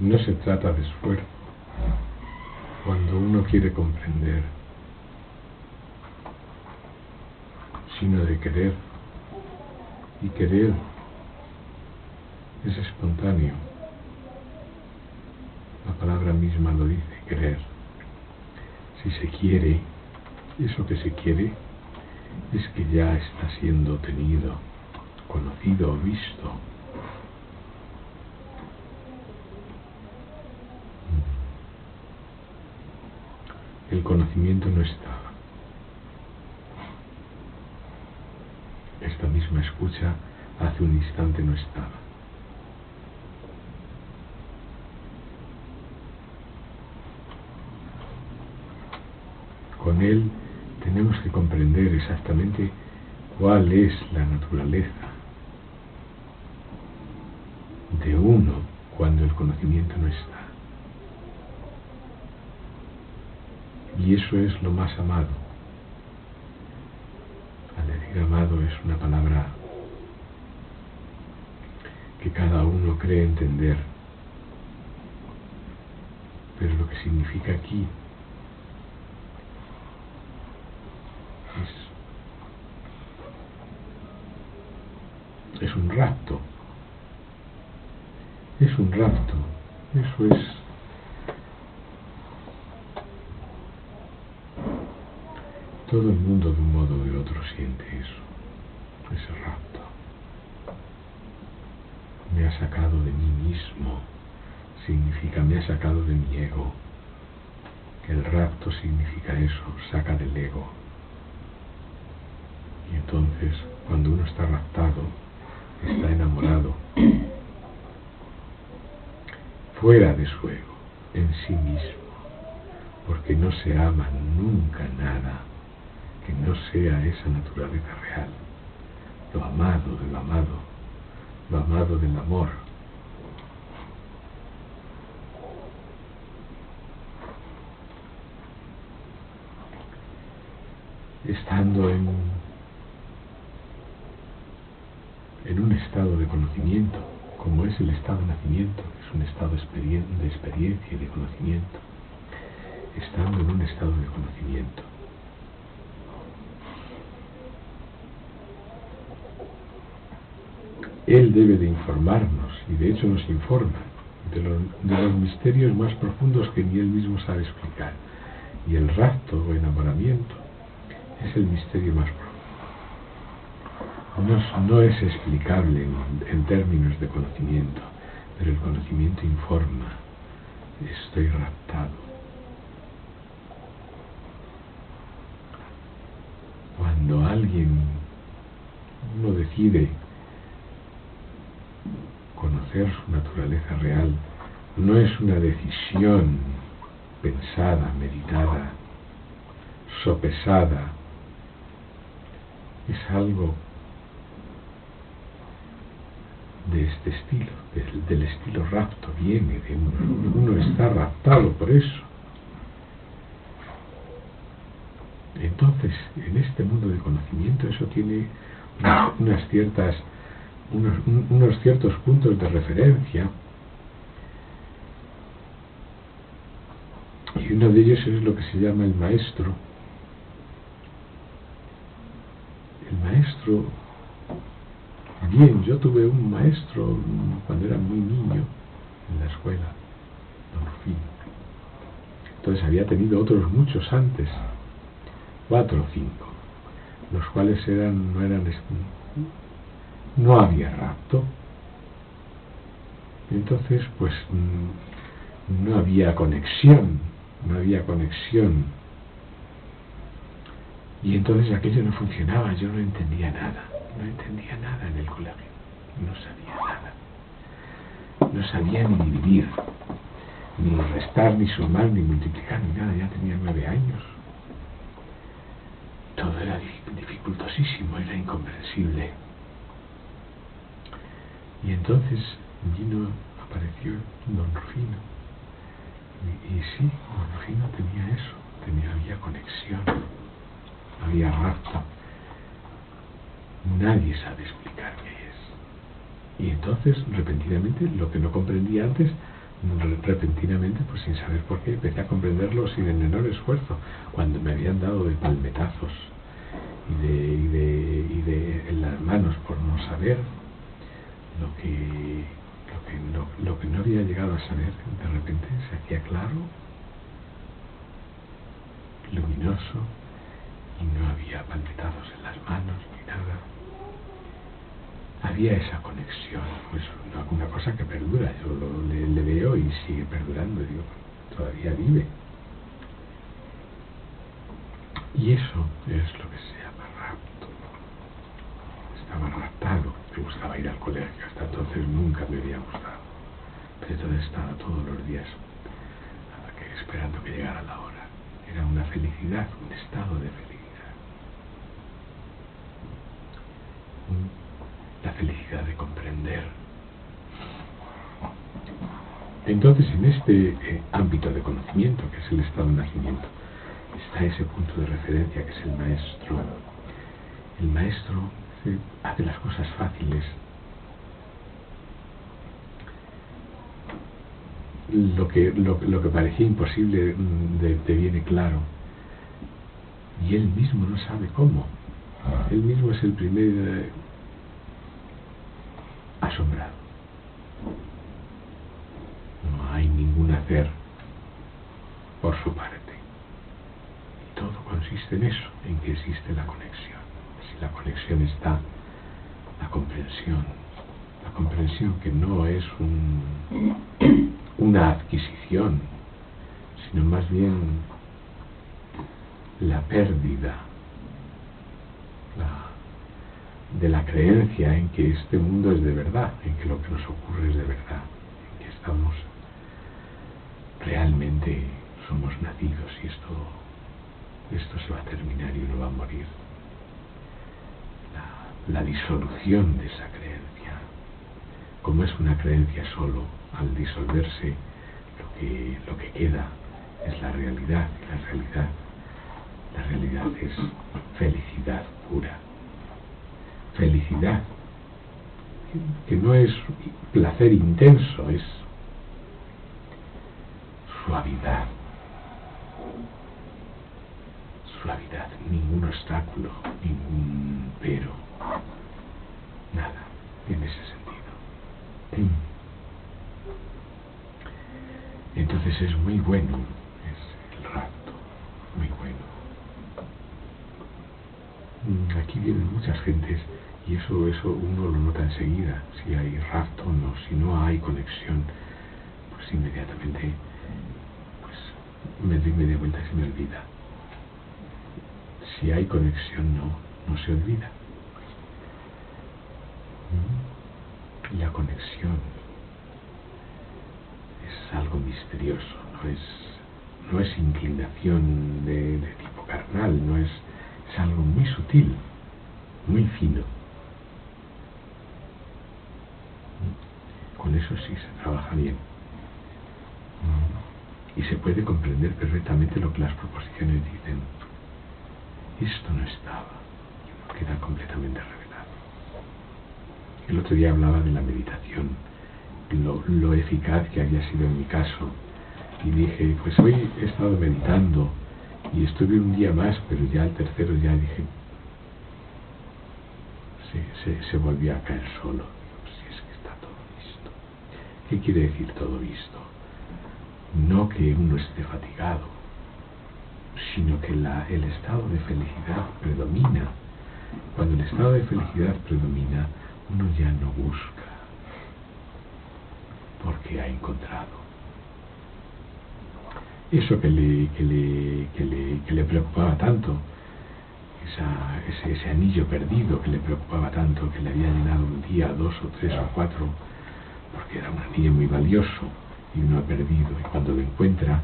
No se trata de esfuerzo. Cuando uno quiere comprender, sino de querer. Y querer es espontáneo. La palabra misma lo dice, querer. Si se quiere, eso que se quiere es que ya está siendo tenido, conocido o visto. El conocimiento no estaba. Esta misma escucha hace un instante no estaba. Con él tenemos que comprender exactamente cuál es la naturaleza de uno cuando el conocimiento no está. Y eso es lo más amado. Al decir amado es una palabra que cada uno cree entender. Pero lo que significa aquí es un rapto. Es un rapto. Eso es. Todo el mundo de un modo o de otro siente eso. Ese rapto. Me ha sacado de mí mismo. Significa me ha sacado de mi ego. El rapto significa eso, saca del ego. Y entonces, cuando uno está raptado, está enamorado, fuera de su ego, en sí mismo, porque no se ama nunca nada que no sea esa naturaleza real, lo amado del amado, lo amado del amor. Estando en un estado de conocimiento, como es el estado de nacimiento, que es un estado de experiencia y de conocimiento, estando en un estado de conocimiento, él debe de informarnos, y de hecho nos informa, de los misterios más profundos que ni él mismo sabe explicar. Y el rapto o enamoramiento es el misterio más profundo. No es explicable en términos de conocimiento, pero el conocimiento informa. Estoy raptado. Cuando uno decide conocer su naturaleza real, no es una decisión pensada, meditada, sopesada. Es algo de este estilo, del estilo rapto, viene de uno está raptado por eso. Entonces, en este mundo de conocimiento, eso tiene unos ciertos puntos de referencia, y uno de ellos es lo que se llama el maestro. El maestro, bien, yo tuve un maestro cuando era muy niño en la escuela, don Rufino. Entonces había tenido otros muchos antes, 4 o 5, los cuales no había rapto. Entonces pues no había conexión. Y entonces aquello no funcionaba, yo no entendía nada en el colegio, no sabía nada. No sabía ni dividir, ni restar, ni sumar, ni multiplicar, ni nada. Ya tenía 9 años. Todo era dificultosísimo, era incomprensible. Y entonces apareció don Rufino. Y sí, don Rufino tenía eso, había conexión, había rapto. Nadie sabe explicar qué es. Y entonces, repentinamente, lo que no comprendía antes, repentinamente, pues sin saber por qué, empecé a comprenderlo sin el menor esfuerzo, cuando me habían dado de palmetazos en las manos por no saber lo que no había llegado a saber. De repente se hacía claro, luminoso, y no había palmetazos en las manos ni nada. Había esa conexión, pues una cosa que perdura. Yo le veo y sigue perdurando, digo, todavía vive. Y eso es lo que se llama rapto. Estaba raptado. Me gustaba ir al colegio, hasta entonces nunca me había gustado, pero entonces estaba todos los días esperando que llegara la hora. Era una felicidad, un estado de felicidad, la felicidad de comprender. Entonces, en este ámbito de conocimiento, que es el estado de nacimiento, está ese punto de referencia que es el maestro. El maestro hace las cosas fáciles. Lo que parecía imposible te viene claro, y él mismo no sabe cómo. Él mismo es el primer asombrado. No hay ningún hacer por su parte. Y todo consiste en eso, en que existe la conexión. Si la conexión está, la comprensión que no es una adquisición, sino más bien la pérdida de la creencia en que este mundo es de verdad, en que lo que nos ocurre es de verdad, en que estamos realmente, somos nacidos y esto se va a terminar y uno va a morir. La disolución de esa creencia, como es una creencia solo, al disolverse lo que queda es la realidad, y la realidad es felicidad pura. Felicidad que no es placer intenso, es suavidad, ningún obstáculo, ningún pero, nada en ese sentido. Entonces es muy bueno, es el rapto, muy bueno. Aquí vienen muchas gentes y eso uno lo nota enseguida, si hay rapto o no. Si no hay conexión, pues inmediatamente pues me doy media vuelta y se me olvida. Si hay conexión, no se olvida. La conexión es algo misterioso, no es inclinación de tipo carnal, es algo muy sutil, muy fino. Con eso sí se trabaja bien. Y se puede comprender perfectamente lo que las proposiciones dicen. Esto no estaba, y uno queda completamente revelado. El otro día hablaba de la meditación, lo eficaz que había sido en mi caso, y dije, pues hoy he estado meditando y estuve un día más, pero ya el tercero ya dije, se volvió a caer solo. Si es que está todo visto. ¿Qué quiere decir todo visto? No que uno esté fatigado, sino que el estado de felicidad predomina. Cuando el estado de felicidad predomina, uno ya no busca, porque ha encontrado. Eso que le preocupaba tanto, ese anillo perdido que le preocupaba tanto, que le había llenado un día, 2 o 3 o 4, porque era un anillo muy valioso y uno ha perdido, y cuando lo encuentra,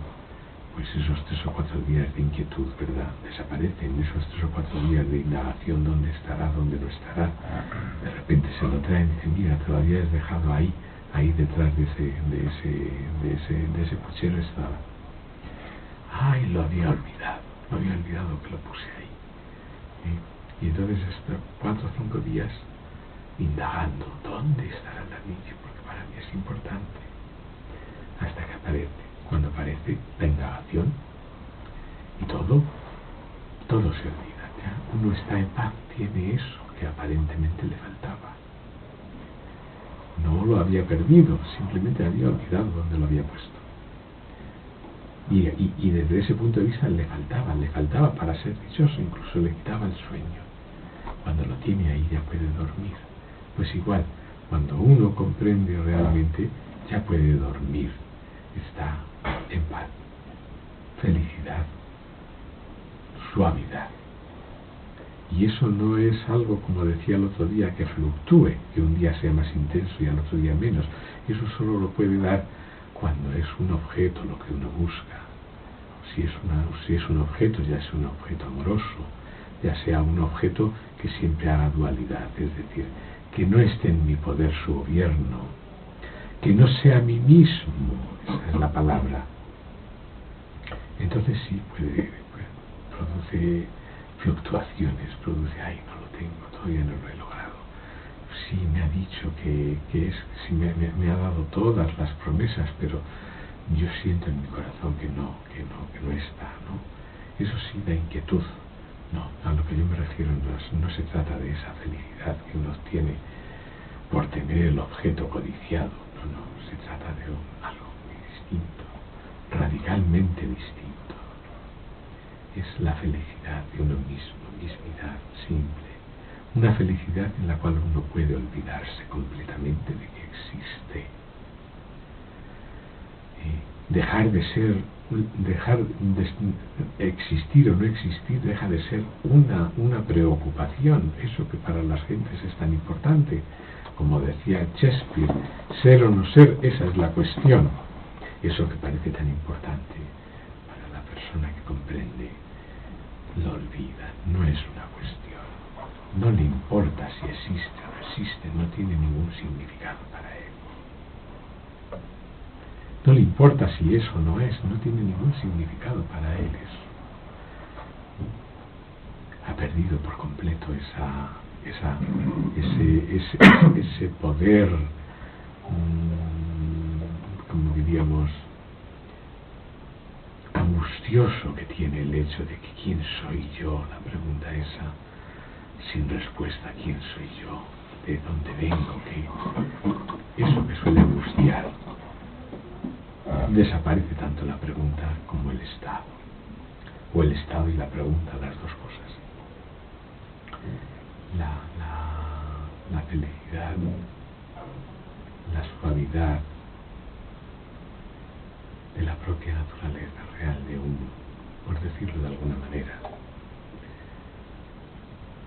pues esos 3 o 4 días de inquietud, ¿verdad?, desaparecen. Esos 3 o 4 días de indagación, ¿dónde estará, dónde no estará? De repente se lo traen y dicen, mira, te lo habías dejado ahí detrás de ese puchero estaba. Ay, lo había olvidado que lo puse ahí. Y entonces estos 4 o 5 días indagando, ¿dónde estará el anillo? Porque para mí es importante. Hasta lo había perdido, simplemente había olvidado dónde lo había puesto. Y desde ese punto de vista le faltaba para ser dichoso, incluso le quitaba el sueño. Cuando lo tiene ahí ya puede dormir. Pues igual, cuando uno comprende realmente, ya puede dormir, está en paz, felicidad, suavidad. Y eso no es algo, como decía el otro día, que fluctúe, que un día sea más intenso y al otro día menos. Eso solo lo puede dar cuando es un objeto lo que uno busca. Si es un objeto, ya sea un objeto amoroso, ya sea un objeto que siempre haga dualidad, es decir, que no esté en mi poder su gobierno, que no sea a mí mismo, esa es la palabra. Entonces sí, produce fluctuaciones, ay, no lo tengo, todavía no lo he logrado. Sí, me ha dicho sí, me ha dado todas las promesas, pero yo siento en mi corazón que no está, ¿no? Eso sí da inquietud. No, a lo que yo me refiero no se trata de esa felicidad que uno tiene por tener el objeto codiciado, no, se trata de algo muy distinto, radicalmente distinto. Es la felicidad de uno mismo, mismidad simple, una felicidad en la cual uno puede olvidarse completamente de que existe. Dejar de existir o no existir deja de ser una preocupación, eso que para las gentes es tan importante. Como decía Shakespeare, ser o no ser, esa es la cuestión. Eso que parece tan importante para la persona que comprende, lo olvida, no es una cuestión. No le importa si existe o no existe, no tiene ningún significado para él. No le importa si es o no es, no tiene ningún significado para él eso. Ha perdido por completo ese poder, como diríamos, angustioso que tiene el hecho de que ¿quién soy yo? La pregunta esa, sin respuesta, ¿quién soy yo? ¿De dónde vengo? Eso que suele angustiar. Desaparece tanto la pregunta como el estado, o el estado y la pregunta, las dos cosas. La felicidad, la suavidad de la propia naturaleza real de uno, por decirlo de alguna manera.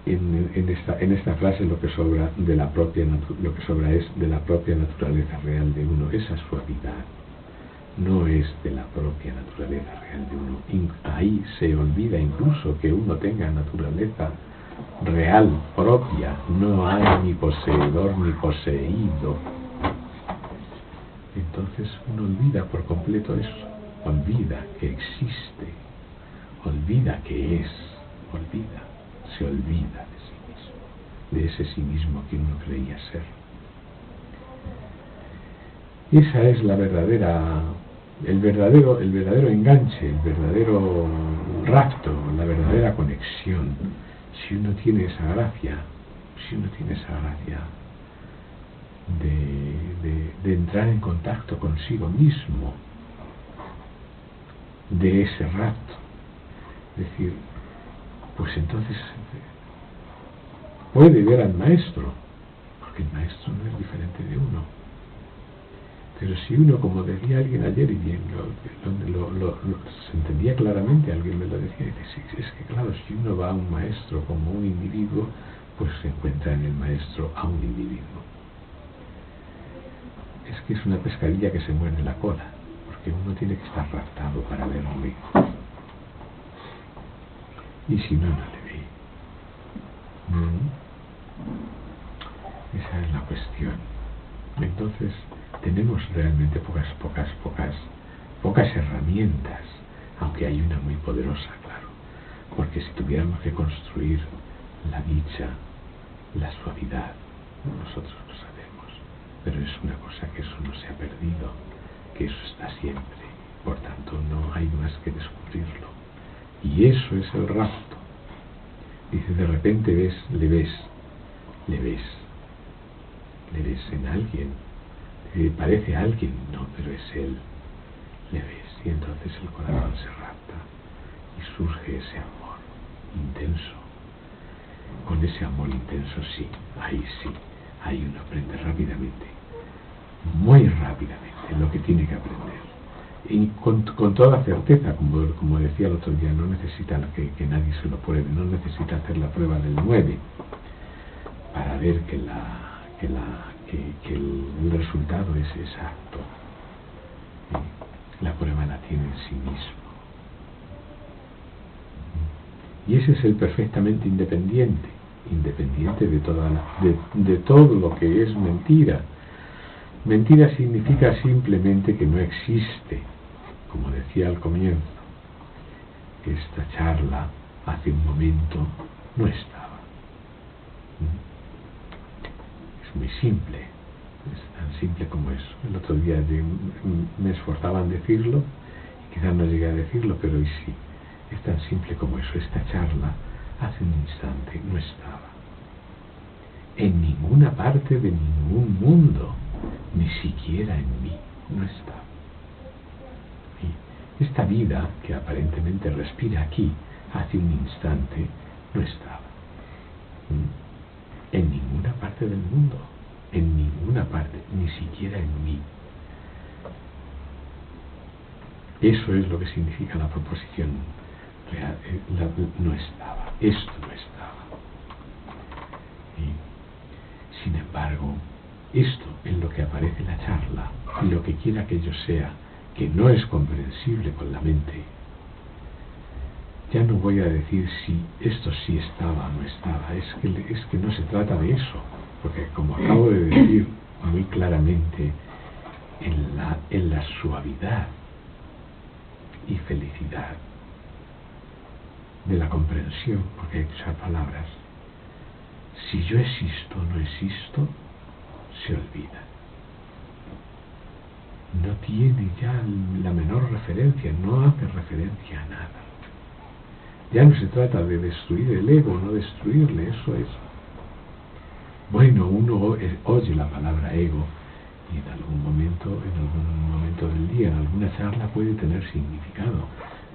En esta frase lo que sobra es de la propia naturaleza real de uno, esa suavidad. No es de la propia naturaleza real de uno. Ahí se olvida incluso que uno tenga naturaleza real, propia. No hay ni poseedor ni poseído. Entonces uno olvida por completo eso. Olvida que existe. Olvida que es. Se olvida de sí mismo. De ese sí mismo que uno creía ser. Esa es el verdadero enganche, el verdadero rapto, la verdadera conexión. Si uno tiene esa gracia de entrar en contacto consigo mismo, de ese rapto, es decir, pues entonces puede ver al maestro, porque el maestro no es diferente de uno. Pero si uno, como decía alguien ayer, y bien se entendía claramente, alguien me lo decía, y dice, sí, es que claro, si uno va a un maestro como un individuo, pues se encuentra en el maestro a un individuo. Es que es una pescadilla que se muerde la cola, porque uno tiene que estar raptado para verle. Y si no, no le ve. Esa es la cuestión. Entonces, tenemos realmente pocas herramientas, aunque hay una muy poderosa, claro, porque si tuviéramos que construir la dicha, la suavidad, nosotros lo sabemos, pero es una cosa que eso no se ha perdido, que eso está siempre, por tanto no hay más que descubrirlo, y eso es el rapto. Dice, de repente le ves en alguien, Parece alguien, no, pero es él. Le ves, y entonces el corazón se rapta y surge ese amor intenso. Con ese amor intenso sí, ahí uno aprende rápidamente, muy rápidamente, lo que tiene que aprender. Y con toda certeza, como decía el otro día, no necesita que nadie se lo pruebe, no necesita hacer la prueba del 9 para ver que el resultado es exacto. La prueba la tiene en sí mismo. Y ese es el perfectamente independiente de todo lo que es mentira. Mentira significa simplemente que no existe. Como decía al comienzo, esta charla hace un momento no estaba. Es muy simple, es tan simple como eso. El otro día me esforzaba en decirlo, quizás no llegué a decirlo, pero hoy sí. Es tan simple como eso. Esta charla hace un instante no estaba. En ninguna parte de ningún mundo, ni siquiera en mí, no estaba. Y esta vida que aparentemente respira aquí, hace un instante, no estaba. En ninguna parte del mundo, en ninguna parte, ni siquiera en mí. Eso es lo que significa la proposición real. No estaba, esto no estaba. Y, sin embargo, esto en lo que aparece la charla, y lo que quiera que ello sea, que no es comprensible con la mente, ya no voy a decir si esto sí estaba o no estaba, es que no se trata de eso, porque como acabo de decir muy claramente, en la suavidad y felicidad de la comprensión, porque hay que usar palabras, si yo existo o no existo, se olvida. No tiene ya la menor referencia, no hace referencia a nada. Ya no se trata de destruir el ego, no destruirle, eso es. Bueno, uno oye la palabra ego y en algún momento del día, en alguna charla puede tener significado,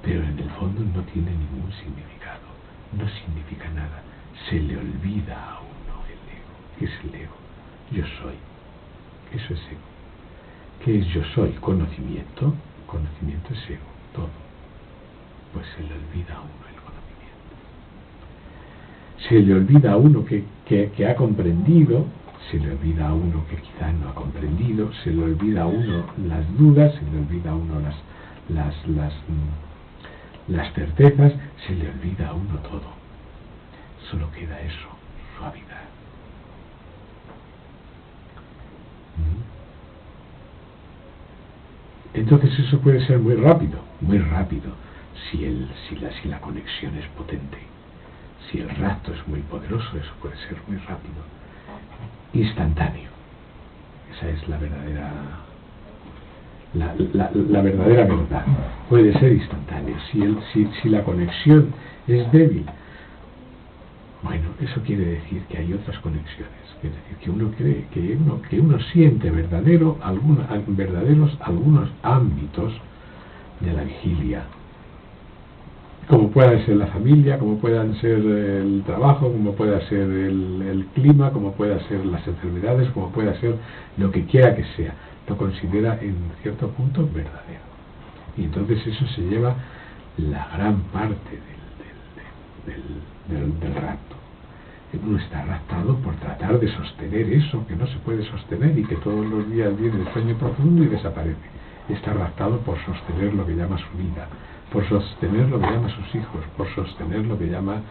pero en el fondo no tiene ningún significado, no significa nada. Se le olvida a uno el ego. ¿Qué es el ego? Yo soy. Eso es ego. ¿Qué es yo soy? Conocimiento. Conocimiento es ego, todo. Pues se le olvida a uno el conocimiento. Se le olvida a uno que ha comprendido, se le olvida a uno que quizás no ha comprendido, se le olvida a uno las dudas, se le olvida a uno las certezas, se le olvida a uno todo. Solo queda eso, suavidad. Entonces eso puede ser muy rápido, si la conexión es potente. Si el rapto es muy poderoso, eso puede ser muy rápido, instantáneo. Esa es la verdadera verdad. Puede ser instantáneo. Si la conexión es débil, bueno, eso quiere decir que hay otras conexiones. Quiere decir que uno cree, que uno siente verdaderos algunos ámbitos de la vigilia, como pueda ser la familia, como puedan ser el trabajo, como pueda ser el clima, como pueda ser las enfermedades, como pueda ser lo que quiera que sea, lo considera en cierto punto verdadero. Y entonces eso se lleva la gran parte del rapto. Uno está raptado por tratar de sostener eso que no se puede sostener y que todos los días viene el sueño profundo y desaparece. Está raptado por sostener lo que llama su vida, por sostener lo que llama sus hijos, por sostener lo que llama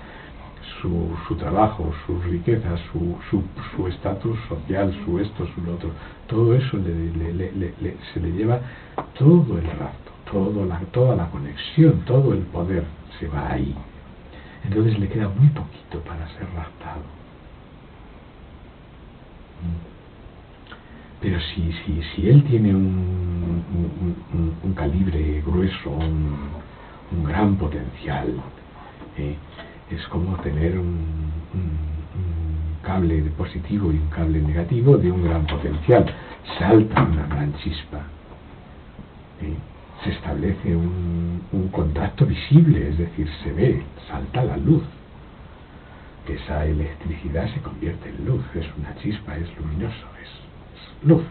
su trabajo, sus riquezas, su estatus social, su esto, su lo otro. Todo eso se le lleva todo el rapto, toda la conexión, todo el poder se va ahí. Entonces le queda muy poquito para ser raptado. Pero si él tiene un calibre grueso, un gran potencial, es como tener un cable positivo y un cable negativo de un gran potencial. salta una gran chispa, se establece un contacto visible, es decir, se ve, salta la luz. Esa electricidad se convierte en luz, es una chispa, es luminoso, es luz.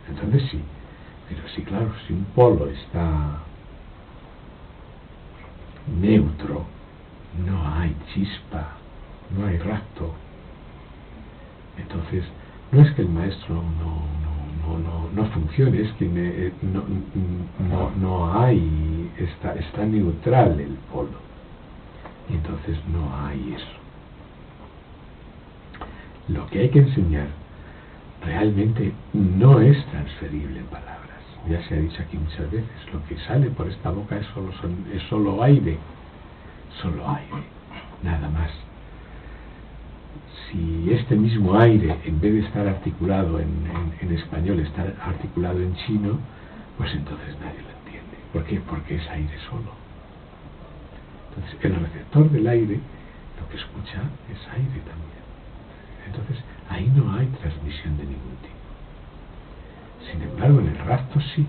Entonces sí, pero sí, claro, si un polo está neutro, no hay chispa, no hay rapto. Entonces, no es que el maestro no funcione, es que no hay, está neutral el polo. Y entonces no hay eso. Lo que hay que enseñar realmente no es transferible en palabras. Ya se ha dicho aquí muchas veces, lo que sale por esta boca es solo aire, nada más. Si este mismo aire, en vez de estar articulado en español, está articulado en chino, pues entonces nadie lo entiende. ¿Por qué? Porque es aire solo. Entonces, el receptor del aire, lo que escucha es aire también. Entonces, ahí no hay transmisión de ningún tipo. Sin embargo, en el rapto sí.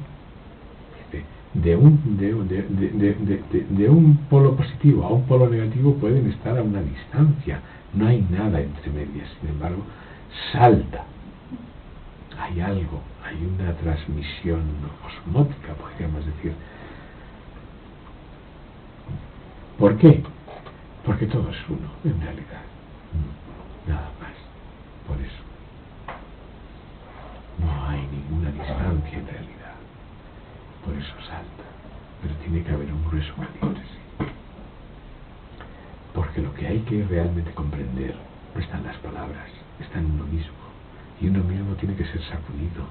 De un polo positivo a un polo negativo pueden estar a una distancia. No hay nada entre medias. Sin embargo, salta. Hay algo, hay una transmisión osmótica, podríamos decir. ¿Por qué? Porque todo es uno, en realidad. Nada más. Por eso. No hay ninguna distancia en realidad. Por eso salta. Pero tiene que haber un grueso calibre, sí. Porque lo que hay que realmente comprender no está en las palabras, está en uno mismo. Y uno mismo tiene que ser sacudido.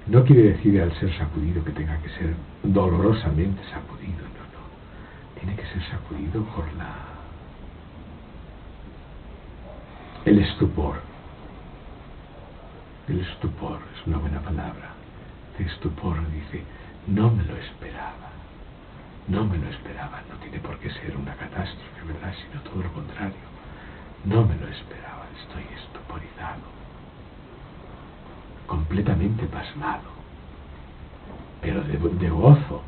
No quiere decir al ser sacudido que tenga que ser dolorosamente sacudido, no. Tiene que ser sacudido por el estupor. El estupor es una buena palabra. El estupor dice, no me lo esperaba. No me lo esperaba. No tiene por qué ser una catástrofe, ¿verdad? Sino todo lo contrario. No me lo esperaba. Estoy estuporizado. Completamente pasmado. Pero de gozo.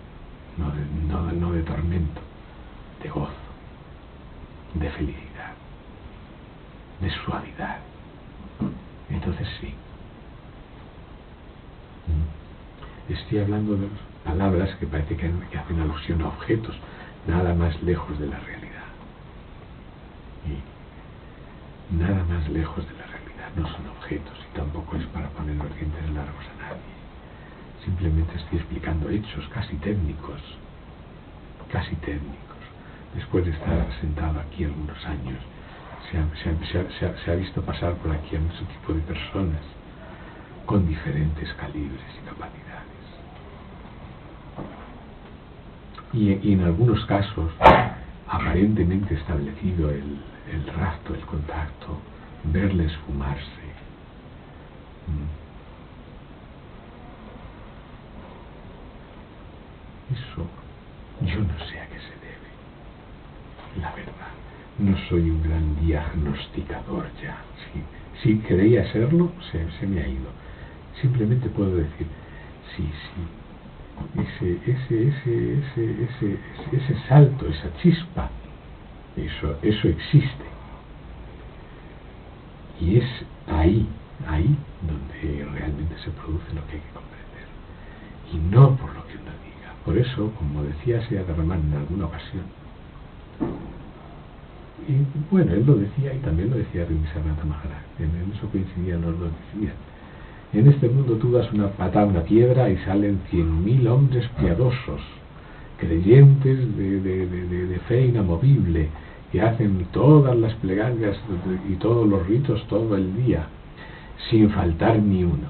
No de tormento. De gozo. De felicidad. De suavidad. Entonces sí. Estoy hablando de palabras que parece que hacen alusión a objetos, nada más lejos de la realidad. Y nada más lejos de la realidad, no son objetos y tampoco es para poner los dientes largos a nadie. Simplemente estoy explicando hechos casi técnicos. Después de estar sentado aquí algunos años, se ha visto pasar por aquí a mucho tipo de personas con diferentes calibres y capacidades. Y en algunos casos, aparentemente establecido el rapto, el contacto, verles fumarse. Eso yo no sé a qué se debe, la verdad. No soy un gran diagnosticador ya. Si creía serlo, se me ha ido. Simplemente puedo decir, sí. Ese salto, esa chispa, eso existe. Y es ahí donde realmente se produce lo que hay que comprender. Y no por lo que uno diga. Por eso, como decía Siddhartha Raman en alguna ocasión, y bueno, él lo decía y también lo decía Rishabhata Maharaj, en eso coincidían los dos. Mira, en este mundo tú das una patada a una piedra y salen 100.000 hombres piadosos, creyentes de fe inamovible, que hacen todas las plegarias y todos los ritos todo el día, sin faltar ni uno.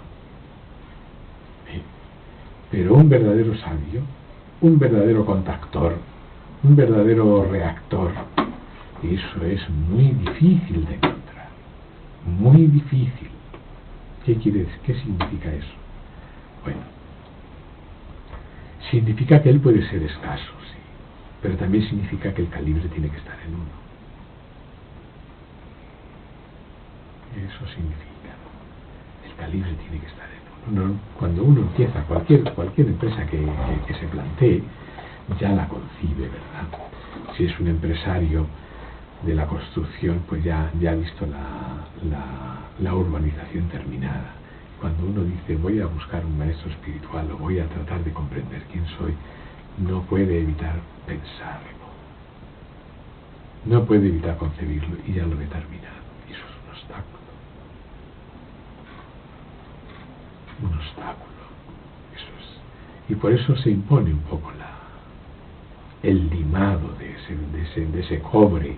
Pero un verdadero sabio, un verdadero contactor, un verdadero reactor, eso es muy difícil de encontrar, muy difícil. ¿Qué quiere decir? ¿Qué significa eso? Bueno, significa que él puede ser escaso, sí, pero también significa que el calibre tiene que estar en uno. Eso significa. está libre tiene que estar en uno. Cuando uno empieza cualquier empresa que se plantee, ya la concibe, ¿verdad? Si es un empresario de la construcción, pues ya ha visto la urbanización terminada. Cuando uno dice voy a buscar un maestro espiritual o voy a tratar de comprender quién soy, no puede evitar pensarlo, no puede evitar concebirlo y ya lo ve terminado. Y eso es un obstáculo. Un obstáculo. Eso es. Y por eso se impone un poco el limado de ese cobre,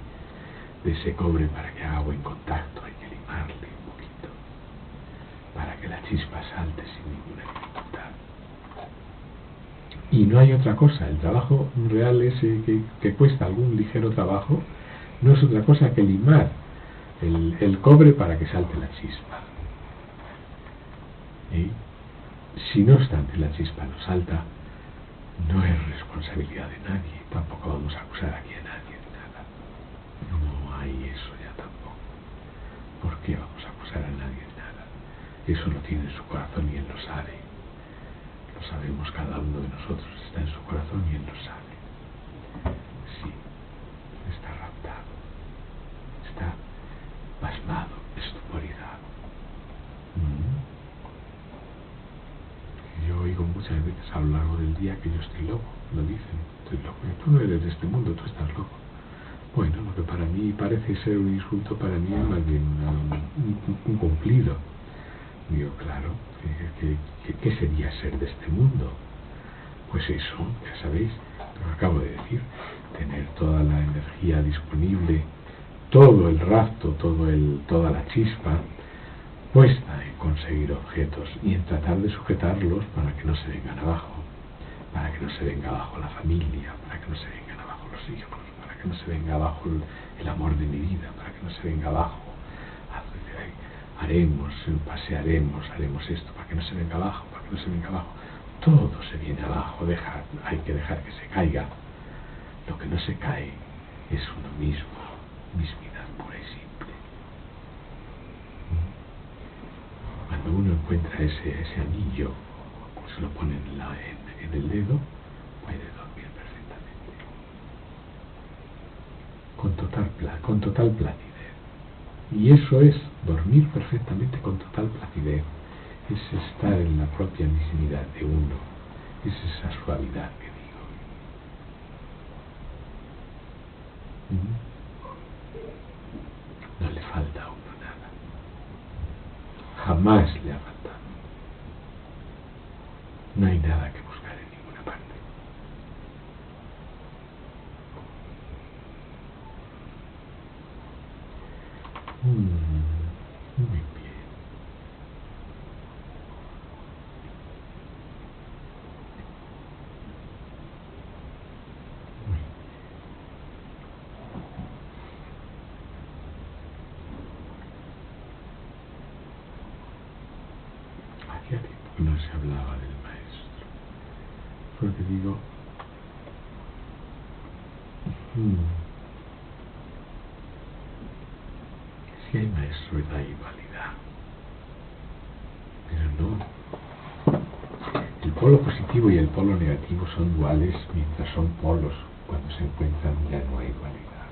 para que haga buen contacto. Hay que limarle un poquito para que la chispa salte sin ninguna dificultad. Y no hay otra cosa. El trabajo real ese que cuesta algún ligero trabajo no es otra cosa que limar el cobre para que salte la chispa. Y si no obstante la chispa no salta, no es responsabilidad de nadie. Tampoco vamos a acusar aquí a nadie de nada. No hay eso ya tampoco. ¿Por qué vamos a acusar a nadie de nada? Eso lo tiene en su corazón y él lo sabe. Lo sabemos, cada uno de nosotros está en su corazón y él lo sabe. Sí, está raptado, está pasmado, estuporizado. Yo oigo muchas veces a lo largo del día que yo estoy loco, lo dicen, estoy loco. Tú no eres de este mundo, tú estás loco. Bueno, lo que para mí parece ser un insulto, para mí es más bien un cumplido. Digo, claro, ¿qué sería ser de este mundo? Pues eso, ya sabéis, lo acabo de decir, tener toda la energía disponible, todo el rapto, toda la chispa puesta en conseguir objetos y en tratar de sujetarlos para que no se vengan abajo, para que no se venga abajo la familia, para que no se vengan abajo los hijos, para que no se venga abajo el amor de mi vida, para que no se venga abajo, haremos esto, para que no se venga abajo, para que no se venga abajo. Todo se viene abajo, hay que dejar que se caiga. Lo que no se cae es uno mismo, mismidad pura y simple. Cuando uno encuentra ese anillo, se lo pone en el dedo, puede dormir perfectamente. Con total placidez. Y eso es dormir perfectamente con total placidez. Es estar en la propia mismidad de uno. Es esa suavidad que digo. No le falta a uno nada. Jamás le ha faltado. No hay nada que buscar en ninguna parte. Muy bien. Hacía tiempo que no se hablaba del maestro. Porque digo, si hay maestro da igualdad, pero no. El polo positivo y el polo negativo son duales mientras son polos. Cuando se encuentran ya no hay dualidad.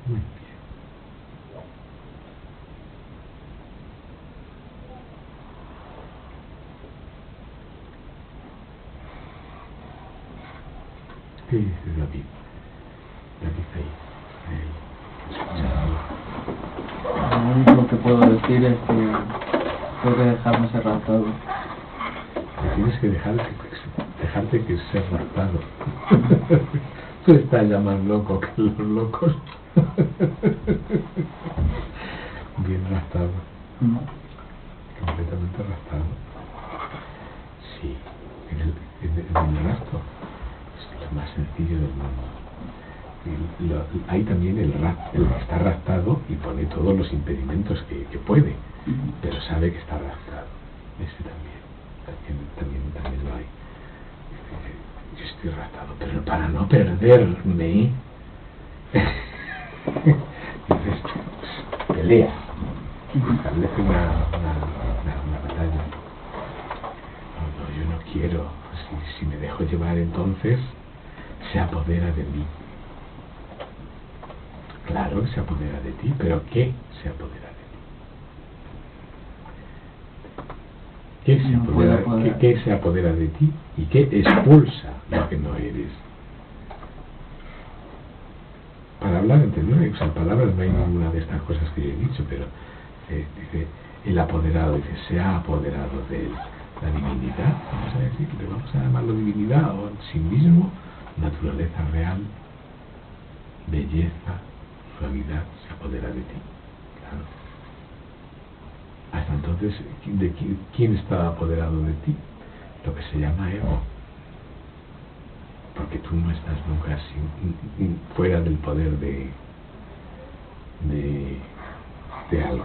Muy bien. ¿Qué dice David? David ahí. Lo único que puedo decir es que tengo que dejarme ser raptado. Tienes que dejarte que ser raptado. Tú estás ya más loco que los locos. Bien raptado. Completamente raptado. Sí, en el rapto es lo más sencillo del mundo. Hay también el que está raptado y pone todos los impedimentos que puede, pero sabe que está raptado. Ese también lo hay. yo estoy raptado, pero para no perderme, dices, pues, pelea, establece una batalla. No, yo no quiero, si me dejo llevar entonces, se apodera de mí. Claro que se apodera de ti, pero ¿qué se apodera de ti? ¿Qué se apodera de ti? ¿Y qué expulsa lo que no eres? Para hablar, ¿entendés? O sea, en palabras no hay ninguna de estas cosas que yo he dicho, pero dice, el apoderado, dice, se ha apoderado de él. La divinidad, vamos a decirle, vamos a llamarlo divinidad, o en sí mismo, naturaleza real, belleza, suavidad, se apodera de ti. Claro. Hasta entonces, ¿quién está apoderado de ti? Lo que se llama ego. Porque tú no estás nunca fuera del poder de algo.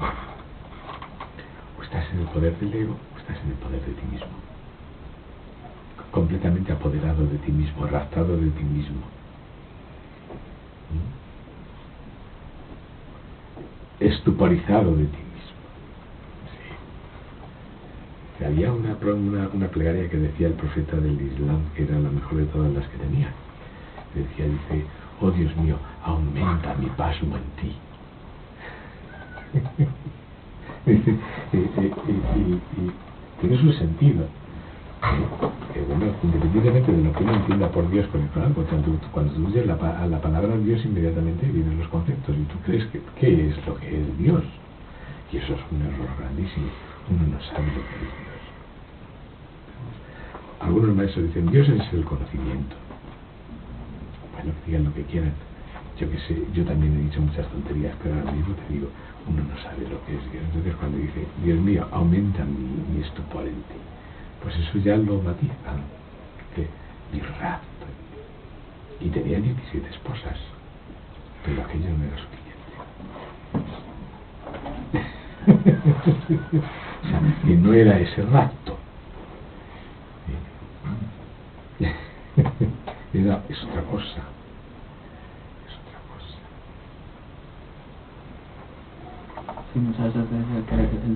O estás en el poder del ego, o estás en el poder de ti mismo. Completamente apoderado de ti mismo, arrastrado de ti mismo. Estuporizado de ti mismo. Sí. Había una plegaria que decía el profeta del Islam, que era la mejor de todas las que tenía. Decía, dice, oh Dios mío, aumenta mi pasmo en ti. y tiene su sentido. Bueno, independientemente de lo que uno entienda por Dios, porque claro, cuando tú dices la palabra Dios, inmediatamente vienen los conceptos y tú crees que ¿qué es lo que es Dios? Y eso es un error grandísimo. Uno no sabe lo que es Dios. Algunos maestros dicen, Dios es el conocimiento. Bueno, que digan lo que quieran. Yo que sé, yo también he dicho muchas tonterías, pero ahora mismo te digo, uno no sabe lo que es Dios. Entonces cuando dice, Dios mío, aumenta mi estupor en ti, pues eso ya lo matiza, que mi rapto. Y tenía 17 esposas, pero aquello no era suficiente. O sea, que no era ese rapto. Es otra cosa. Sí, muchas veces el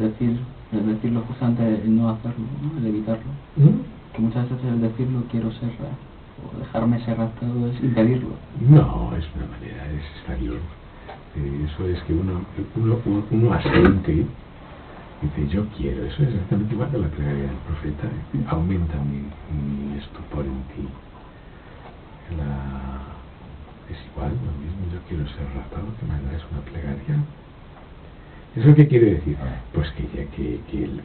decirlo justamente, el no hacerlo, ¿no? El evitarlo. Que muchas veces el decirlo quiero ser, o dejarme ser raptado es impedirlo. No, es una manera, es estar bien. Eso es que uno asiente, dice yo quiero, eso es exactamente igual que la plegaria del profeta, aumenta mi estupor en ti. Es igual, lo mismo, yo quiero ser raptado, que manera es una plegaria. ¿Eso qué quiere decir? Pues que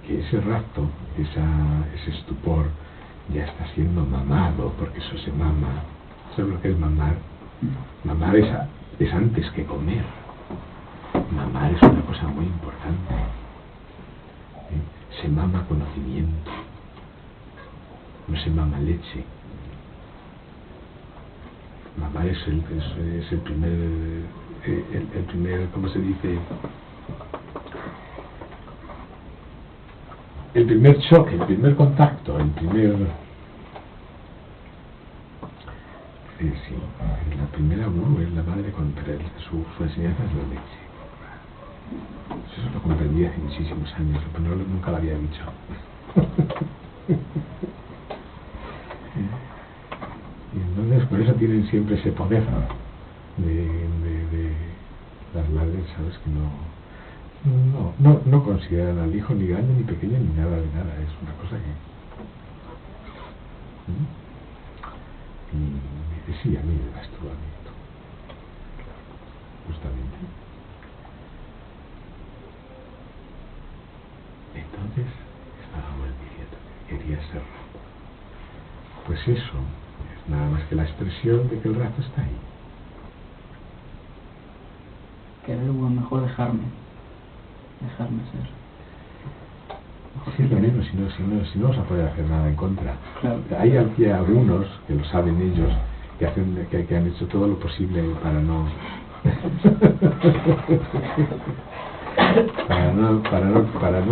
ese rapto, ese estupor, ya está siendo mamado, porque eso se mama. ¿Sabes lo que es mamar? Mamar es antes que comer. Mamar es una cosa muy importante. Se mama conocimiento, no se mama leche. Mamar es el primer, ¿cómo se dice? El primer choque, el primer contacto, el primer... Sí, la primera gurú es la madre, pero su enseñanza es la leche. Eso lo comprendí hace muchísimos años, pero nunca lo había dicho. Y entonces por eso tienen siempre ese poder de las madres, ¿sabes? Que no consideran al hijo ni grande ni pequeño ni nada de nada, es una cosa que... Y dice, sí, a mí me das tú, a mí tú. Justamente. Entonces estábamos diciendo que quería ser rato. Pues eso es nada más que la expresión de que el rato está ahí. Querer, bueno, mejor dejarme ser. Sí, es lo mismo, si no vas a poder hacer nada en contra. Claro. Hay aquí algunos que lo saben ellos, que han hecho todo lo posible para no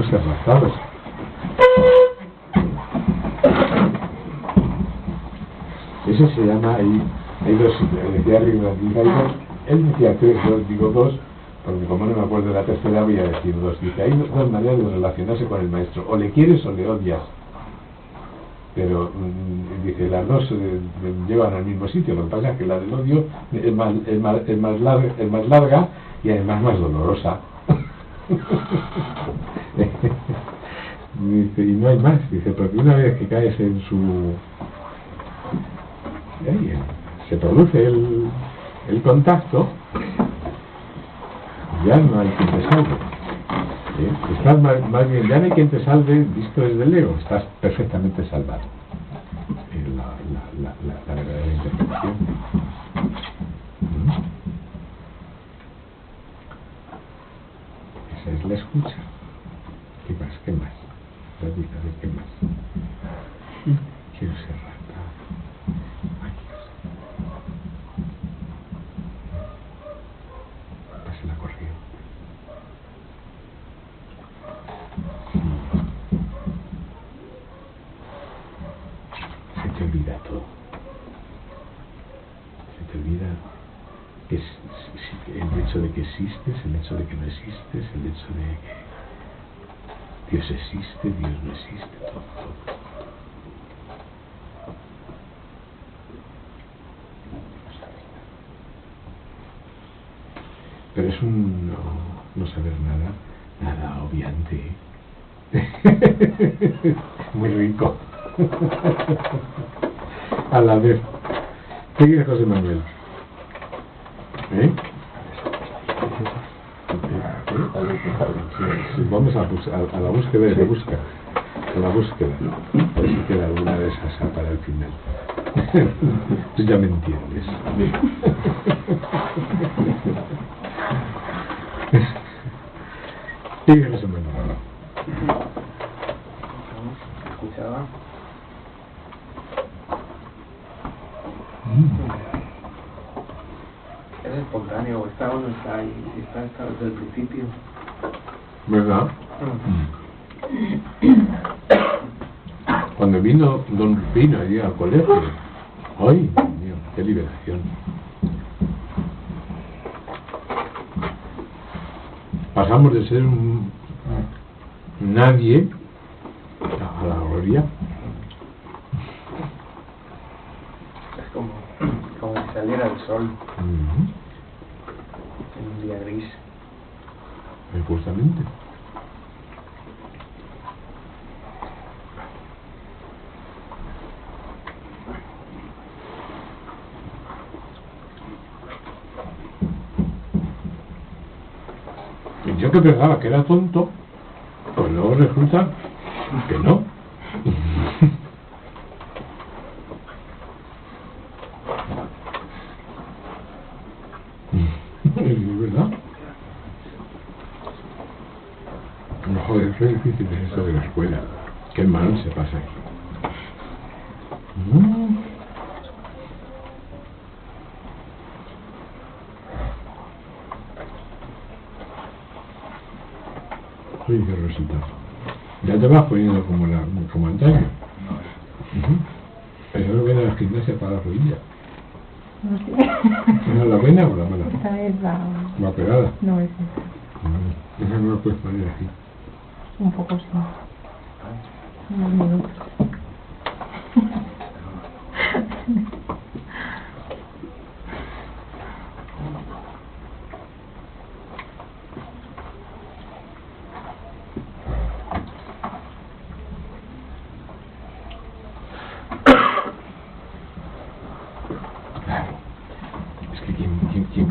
ser raptados. Eso se llama, hay dos, decía él decía tres, digo dos, porque como no me acuerdo de la tercera voy a decir dos. Dice, hay dos maneras de relacionarse con el maestro, o le quieres o le odias. Pero dice, las dos llevan al mismo sitio, lo que pasa es que la del odio es más larga y además más dolorosa. Dice, y no hay más, dice, porque una vez que caes en su... se produce el contacto, ya no hay quien te salve. Estás más bien, ya no hay quien te salve visto desde el ego, estás perfectamente salvado. La verdadera interpretación. Esa es la escucha. ¿Qué más? ¿Qué más? ¿Qué más? Quiero ser rata. Pase la corriente. Se te olvida todo. Se te olvida que el hecho de que existes, el hecho de que no existes, el hecho de que Dios existe, Dios no existe, todo. Pero es un no saber nada obviante. Muy rico. A la vez. ¿Qué quiere José Manuel? Sí, vamos a la búsqueda y rebusca. A la búsqueda. Por si queda alguna de esas para el final. Tú ya me entiendes. Sí, José Manuel. Escuchaba. Es espontáneo, está o no está ahí, está desde el principio. ¿Verdad? Cuando vino Don Rufino allí al colegio, ¡ay, Dios mío, qué liberación! Pasamos de ser un nadie a la gloria. Es como si saliera el sol en un día gris. Justamente. Yo que pensaba que era tonto, pues luego resulta que no. Es verdad. No, joder, qué difícil es eso de la escuela. Qué mal se pasa aquí. Uy, qué rosita. Ya te vas poniendo como antaño. Eso no viene a la gimnasia para la rodilla. No sé. ¿Es la buena o la mala? Esta es la pegada. No es esa. Esa no la puedes poner así. Un poco sí. Unos minutos.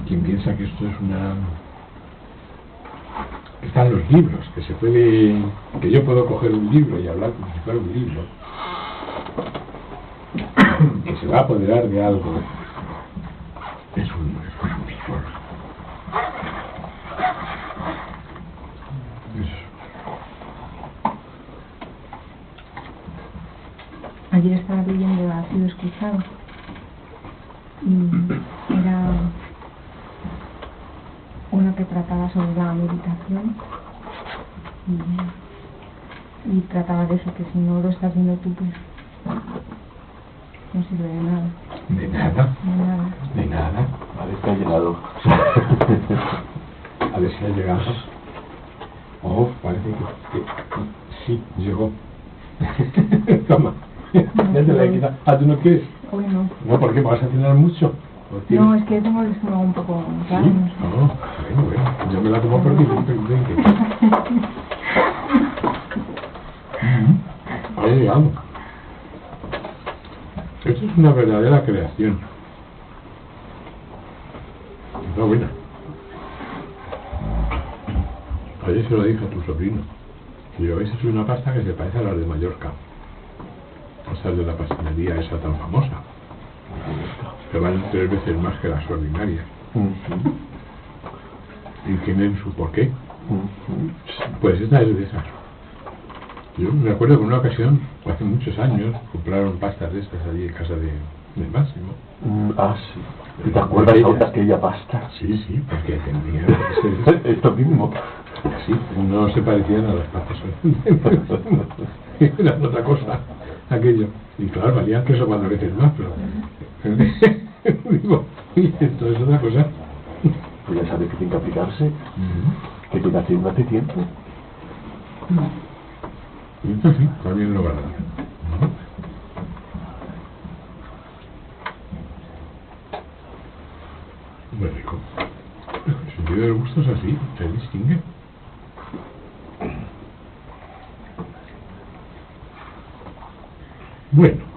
Quien piensa que esto es una... Están los libros, que se puede... que yo puedo coger un libro y hablar como si fuera un libro, que se va a apoderar de algo, es un error. Ayer estaba leyendo Ha sido escuchado y era uno que trataba sobre la meditación y trataba de eso, que si no lo estás viendo tú, pues no sirve de nada. nada. De nada. De nada. A ver que ha llegado. A ver si ha llegado. Oh, parece que sí, llegó. Toma. Ya te la he quitado. Ah, ¿tú no quieres? Hoy no. No, ¿por qué? ¿Vas a cenar mucho? ¿O tienes? No, es que tengo el estómago un poco raro. ¿Sí? No sé. No, bueno. Yo me la tomo porque ha llegado. Esto es una verdadera creación. Está buena. Ayer se lo dije a tu sobrino. Y yo, esa es una pasta que se parece a la de Mallorca. O sea, de la pastelería esa tan famosa. Que valen 3 veces más que las ordinarias. Y tienen su porqué. Pues esta es de esas. Yo me acuerdo que en una ocasión, hace muchos años, compraron pastas de estas allí en casa de Máximo. Ah, sí. ¿Y te acuerdas ahora de aquella pasta? Sí, sí, porque tenían Esto mismo. sí, no se parecían a las pastas. Era otra cosa, aquello. Y claro, valían 3 o 4 veces más, pero... Digo, esto es otra cosa. Pues ya sabes que tiene que aplicarse. Que tiene haciendo hace tiempo. Y esto sí, también lo verdad. Muy rico. El sentido del gusto es así, se distingue. Bueno.